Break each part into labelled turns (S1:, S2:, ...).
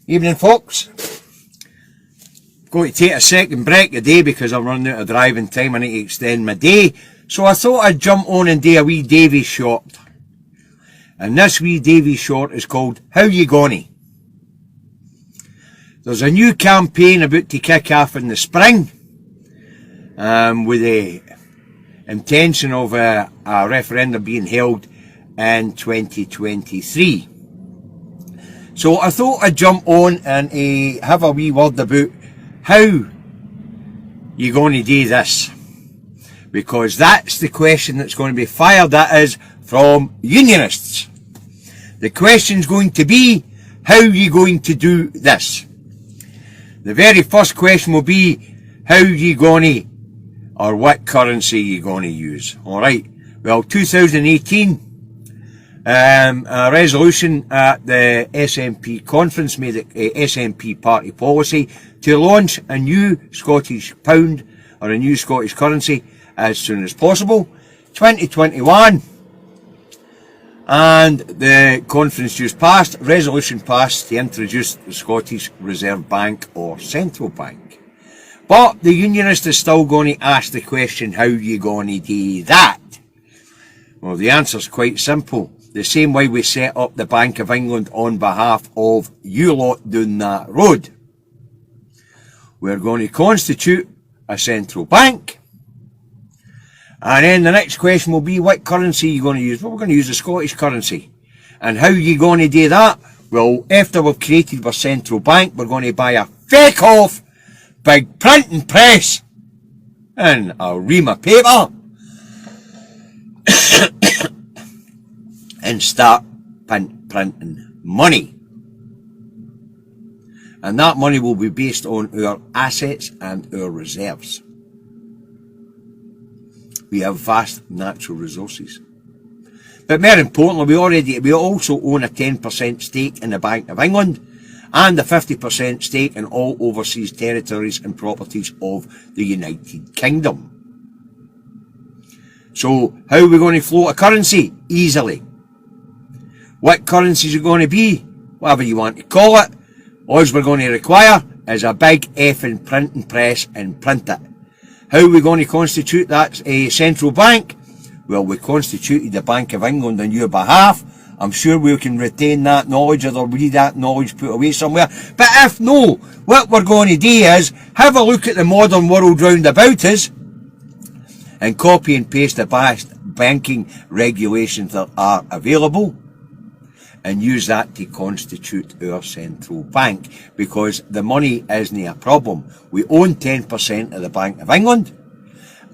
S1: Evening, folks. Going to take a second break today because I'm running out of driving time. I need to extend my day. So I thought I'd jump on and do a wee Davy short. And this wee Davy short is called How You Gonny? There's a new campaign about to kick off in the spring with the intention of a referendum being held in 2023. So I thought I'd jump on and have a wee word about how you going to do this. Because that's the question that's going to be fired at us from unionists. The question's going to be, how are you going to do this? The very first question will be, how you going to, or what currency you going to use? Alright, well 2018, a resolution at the SNP conference made it SNP party policy to launch a new Scottish pound or a new Scottish currency as soon as possible. 2021, and the conference just passed, resolution passed to introduce the Scottish Reserve Bank or Central Bank. But the unionist is still going to ask the question, how you going to do that? Well, the answer's quite simple. The same way we set up the Bank of England on behalf of you lot down that road. We're going to constitute a central bank. And then the next question will be, what currency are you going to use? Well, we're going to use the Scottish currency. And how are you going to do that? Well, after we've created our central bank, we're going to buy a fake off big printing press and a ream of paper and start printing money. And that money will be based on our assets and our reserves. We have vast natural resources. But more importantly, we also own a 10% stake in the Bank of England and a 50% stake in all overseas territories and properties of the United Kingdom. So, how are we going to float a currency? Easily. What currencies are going to be? Whatever you want to call it. All we're going to require is a big effing printing press and print it. How are we going to constitute that central bank? Well, we constituted the Bank of England on your behalf. I'm sure we can retain that knowledge, or we need that knowledge put away somewhere. But if no, what we're going to do is have a look at the modern world round about us and copy and paste the best banking regulations that are available and use that to constitute our central bank, because the money isn't a problem. We own 10% of the Bank of England,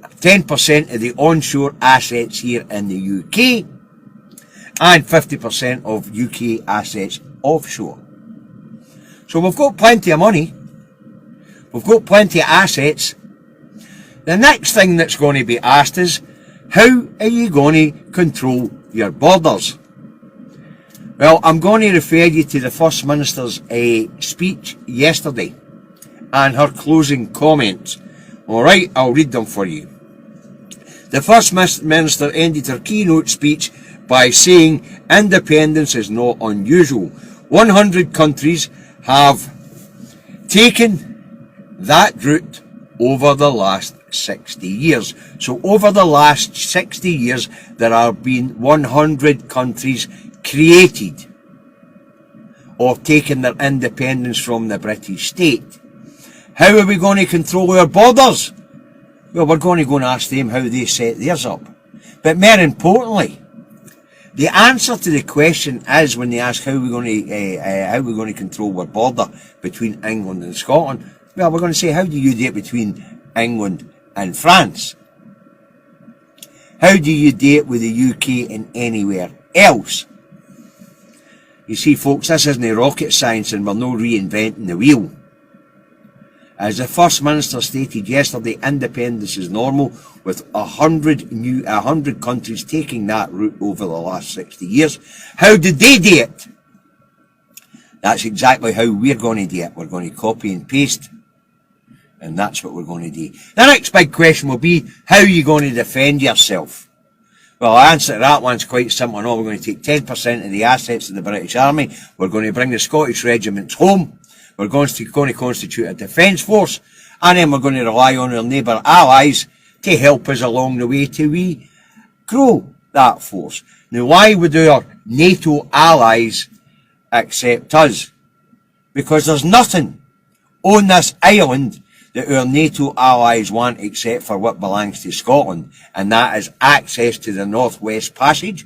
S1: 10% of the onshore assets here in the UK, and 50% of UK assets offshore. So we've got plenty of money, we've got plenty of assets. The next thing that's going to be asked is, how are you going to control your borders? Well, I'm going to refer you to the First Minister's speech yesterday and her closing comments. Alright, I'll read them for you. The First Minister ended her keynote speech by saying independence is not unusual. 100 countries have taken that route over the last 60 years. So over the last 60 years, there have been 100 countries created or taken their independence from the British state. How are we going to control our borders? Well, we're going to go and ask them how they set theirs up. But more importantly, the answer to the question is, when they ask how we're going to control our border between England and Scotland, well, we're going to say, how do you do it between England and France? How do you do it with the UK and anywhere else? You see, folks, this isn't rocket science, and we're not reinventing the wheel. As the First Minister stated yesterday, independence is normal, with 100 countries taking that route over the last 60 years. How did they do it? That's exactly how we're going to do it. We're going to copy and paste, and that's what we're going to do. The next big question will be, how are you going to defend yourself? Well, the answer to that one's quite simple. No, we're going to take 10% of the assets of the British Army. We're going to bring the Scottish regiments home. we're going to constitute a defence force, and then we're going to rely on our neighbour allies to help us along the way till we grow that force. Now, why would our NATO allies accept us? Because there's nothing on this island that our NATO allies want except for what belongs to Scotland, and that is access to the North West Passage,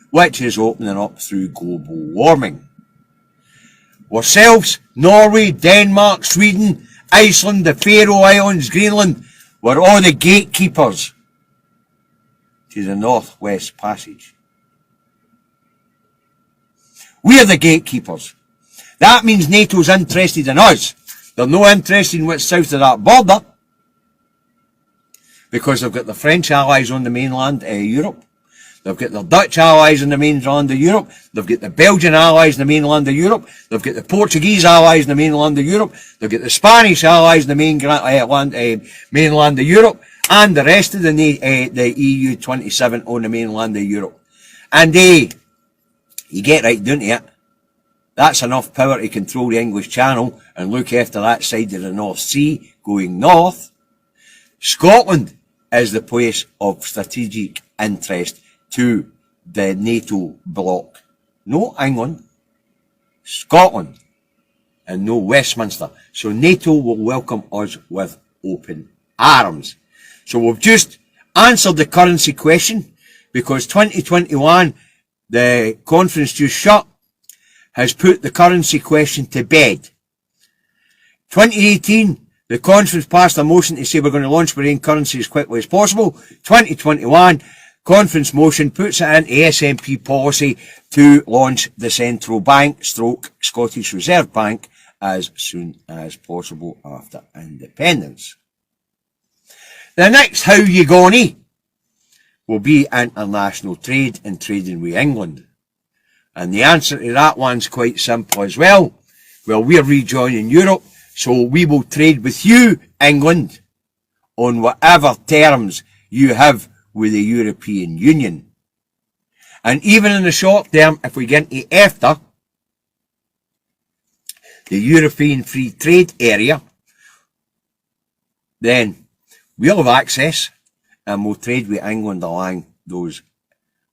S1: which is opening up through global warming. Ourselves, Norway, Denmark, Sweden, Iceland, the Faroe Islands, Greenland, were all the gatekeepers to the North West Passage. We're the gatekeepers. That means NATO's interested in us. They're no interested in what's south of that border, because they've got the French allies on the mainland Europe. They've got the Dutch allies in the mainland of Europe. They've got the Belgian allies in the mainland of Europe. They've got the Portuguese allies in the mainland of Europe. They've got the Spanish allies in the mainland of Europe. And the rest of the EU 27 on the mainland of Europe. And you get right down to it. That's enough power to control the English Channel and look after that side of the North Sea going north. Scotland is the place of strategic interest to the NATO bloc. No England, Scotland, and no Westminster. So NATO will welcome us with open arms. So we've just answered the currency question, because 2021, the conference just shut, has put the currency question to bed. 2018, the conference passed a motion to say we're going to launch marine currency as quickly as possible. 2021, conference motion puts it into SNP policy to launch the central bank / Scottish Reserve Bank as soon as possible after independence. The next how you Gonny will be international trade and trading with England. And the answer to that one's quite simple as well. Well, we're rejoining Europe, so we will trade with you, England, on whatever terms you have with the European Union. And even in the short term, if we get into EFTA, the European Free Trade Area, then we'll have access and we'll trade with England along those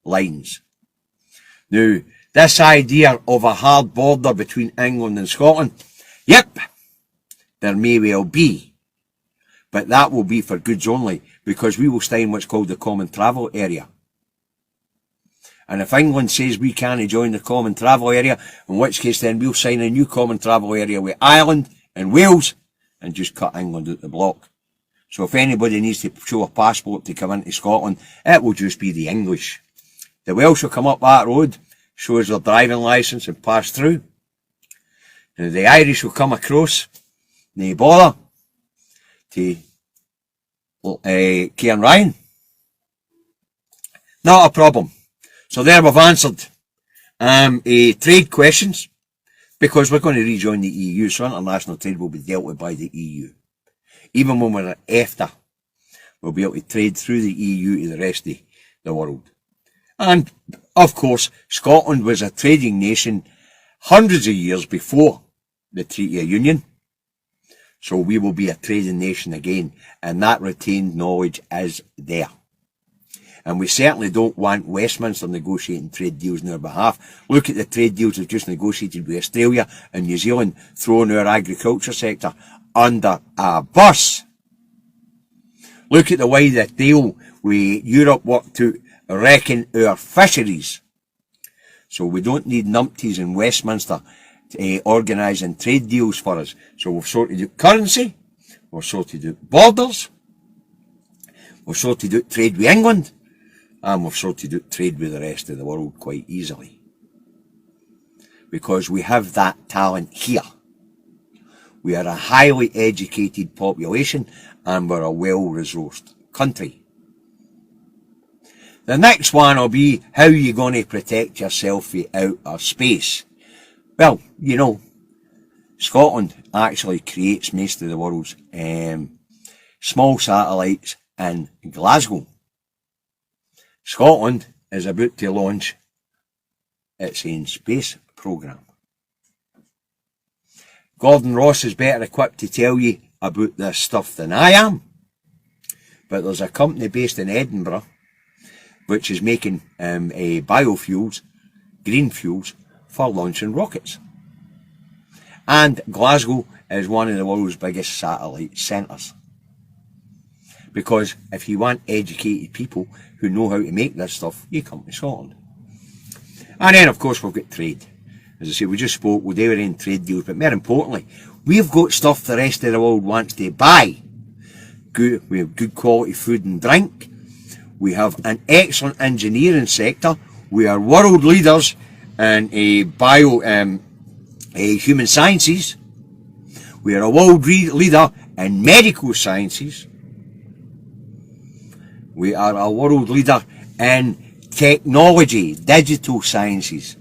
S1: lines. Now, this idea of a hard border between England and Scotland, yep, there may well be. But that will be for goods only, because we will stay in what's called the Common Travel Area. And if England says we can't join the Common Travel Area, in which case then we'll sign a new Common Travel Area with Ireland and Wales and just cut England out the block. So if anybody needs to show a passport to come into Scotland, it will just be the English. The Welsh will come up that road, show us their driving licence and pass through. And the Irish will come across, no bother, to Cairn Ryan. Not a problem. So there we've answered trade questions, because we're going to rejoin the EU, so international trade will be dealt with by the EU. Even when we're at EFTA, we'll be able to trade through the EU to the rest of the world. And, of course, Scotland was a trading nation hundreds of years before the Treaty of Union. So we will be a trading nation again, and that retained knowledge is there. And we certainly don't want Westminster negotiating trade deals on our behalf. Look at the trade deals we've just negotiated with Australia and New Zealand, throwing our agriculture sector under a bus. Look at the way that deal with Europe worked to wrecking our fisheries. So we don't need numpties in Westminster to organising trade deals for us. So we've sorted out currency, we've sorted out borders, we've sorted out trade with England, and we've sorted out trade with the rest of the world quite easily. Because we have that talent here. We are a highly educated population, and we're a well-resourced country. The next one will be, how are you going to protect yourself from outer space? Well, you know, Scotland actually creates most of the world's small satellites in Glasgow. Scotland is about to launch its own space programme. Gordon Ross is better equipped to tell you about this stuff than I am. But there's a company based in Edinburgh which is making biofuels, green fuels, for launching rockets. And Glasgow is one of the world's biggest satellite centres. Because if you want educated people who know how to make this stuff, you come to Scotland. And then, of course, we've got trade. As I say, we just spoke, we'll do our own trade deals, but more importantly, we've got stuff the rest of the world wants to buy. We have good quality food and drink. We have an excellent engineering sector. We are world leaders in human sciences. We are a world leader in medical sciences. We are a world leader in technology, digital sciences.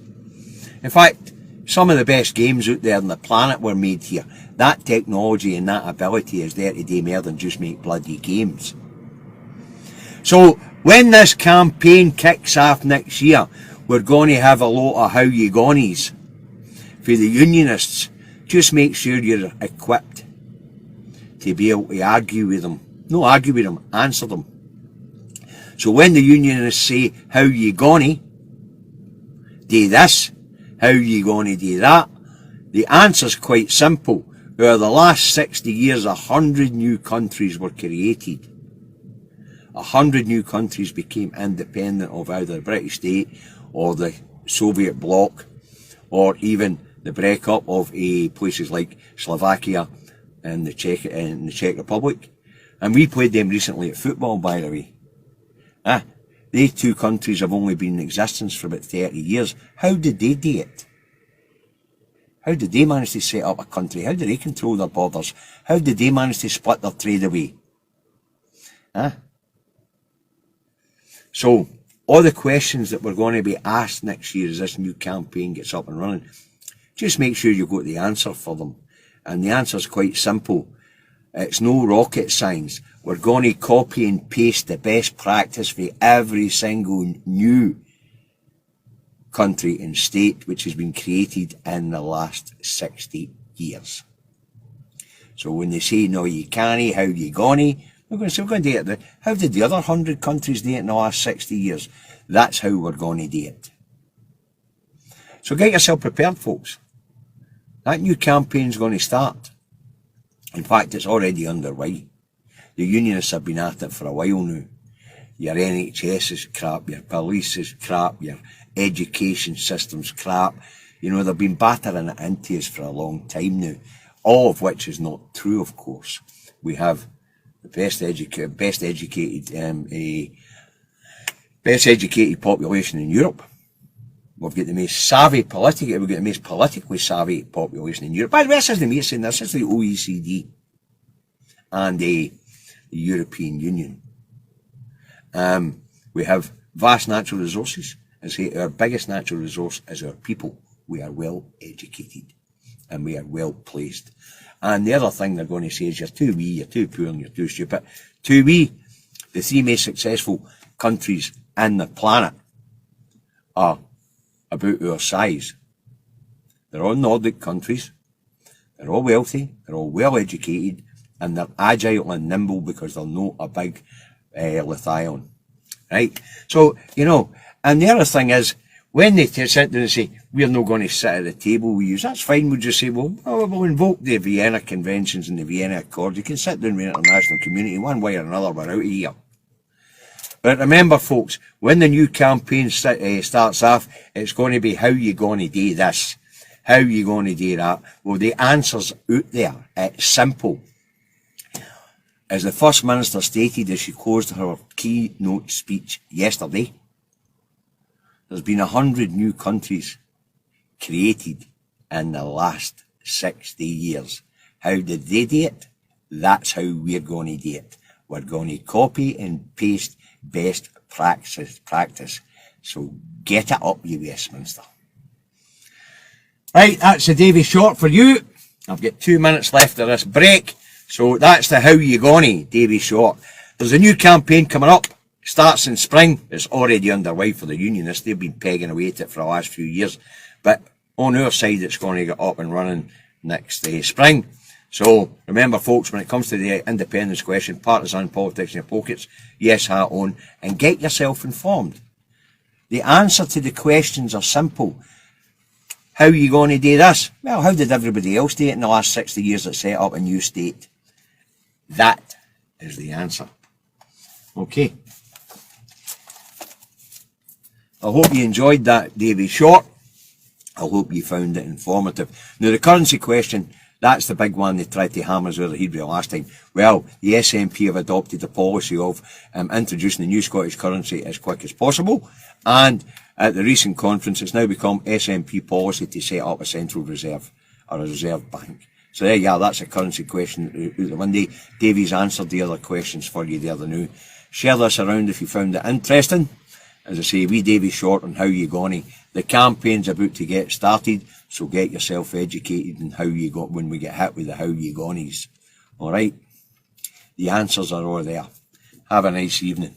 S1: In fact, some of the best games out there on the planet were made here. That technology and that ability is there to do more than just make bloody games. So, when this campaign kicks off next year, we're going to have a lot of how you gonnies for the unionists. Just make sure you're equipped to be able to argue with them. No, argue with them, answer them. So when the unionists say, how you gonny, do this, how you gonna do that, the answer's quite simple. Over the last 60 years, 100 new countries were created. 100 new countries became independent of either the British state or the Soviet bloc, or even the breakup of places like Slovakia and the Czech Republic. And we played them recently at football, by the way. They two countries have only been in existence for about 30 years. How did they do it? How did they manage to set up a country? How did they control their borders? How did they manage to split their trade away? So, all the questions that we're going to be asked next year as this new campaign gets up and running, just make sure you've got the answer for them. And the answer's quite simple. It's no rocket science. We're going to copy and paste the best practice for every single new country and state which has been created in the last 60 years. So when they say, no, you can't, how you gonna? We're going to say, we're going to do it. How did the other 100 countries do it in the last 60 years? That's how we're going to do it. So get yourself prepared, folks. That new campaign's going to start. In fact, it's already underway. The unionists have been at it for a while now. Your NHS is crap, your police is crap, your education system's crap. You know, they've been battering it into us for a long time now. All of which is not true, of course. We have the best educated population in Europe. We've got the most politically savvy population in Europe. By the way, this isn't me saying this, it's the OECD and the European Union. We have vast natural resources. I say our biggest natural resource is our people. We are well educated and we are well placed. And the other thing they're going to say is you're too wee, you're too poor and you're too stupid. Too wee. The three most successful countries in the planet are about our size. They're all Nordic countries. They're all wealthy. They're all well educated. And they're agile and nimble because they're not a big lithium. Right? So, you know, and the other thing is, when they sit down and say, we're not going to sit at the table with you, that's fine. We'll just say, well, we'll invoke the Vienna Conventions and the Vienna Accord. You can sit down with the international community one way or another. We're out of here. But remember, folks, when the new campaign starts off, it's going to be how you going to do this, how you going to do that. Well, the answer's out there. It's simple. As the First Minister stated as she closed her keynote speech yesterday, there's been 100 new countries created in the last 60 years. How did they do it? That's how we're going to do it. We're going to copy and paste best practice. So get it up, you Westminster. Right, that's the Davy Short for you. I've got 2 minutes left of this break. So that's the How You Gonna Davy Short. There's a new campaign coming up. Starts in spring. It's already underway for the unionists. They've been pegging away at it for the last few years. But on our side, it's going to get up and running next spring. So remember, folks, when it comes to the independence question, partisan politics in your pockets, yes hat on, and get yourself informed. The answer to the questions are simple. How are you going to do this? Well, how did everybody else do it in the last 60 years that set up a new state? That is the answer. Okay. I hope you enjoyed that Davy Short. I hope you found it informative. Now, the currency question, that's the big one they tried to hammer us over the head with last time. Well, the SNP have adopted the policy of introducing the new Scottish currency as quick as possible. And at the recent conference, it's now become SNP policy to set up a central reserve, or a reserve bank. So there you are, that's a currency question out the window. Davy's answered the other questions for you the other now. Share this around if you found it interesting. As I say, we Davy Short on How You Gonny. The campaign's about to get started, so get yourself educated on how you got when we get hit with the How You Gonnies. Alright? The answers are all there. Have a nice evening.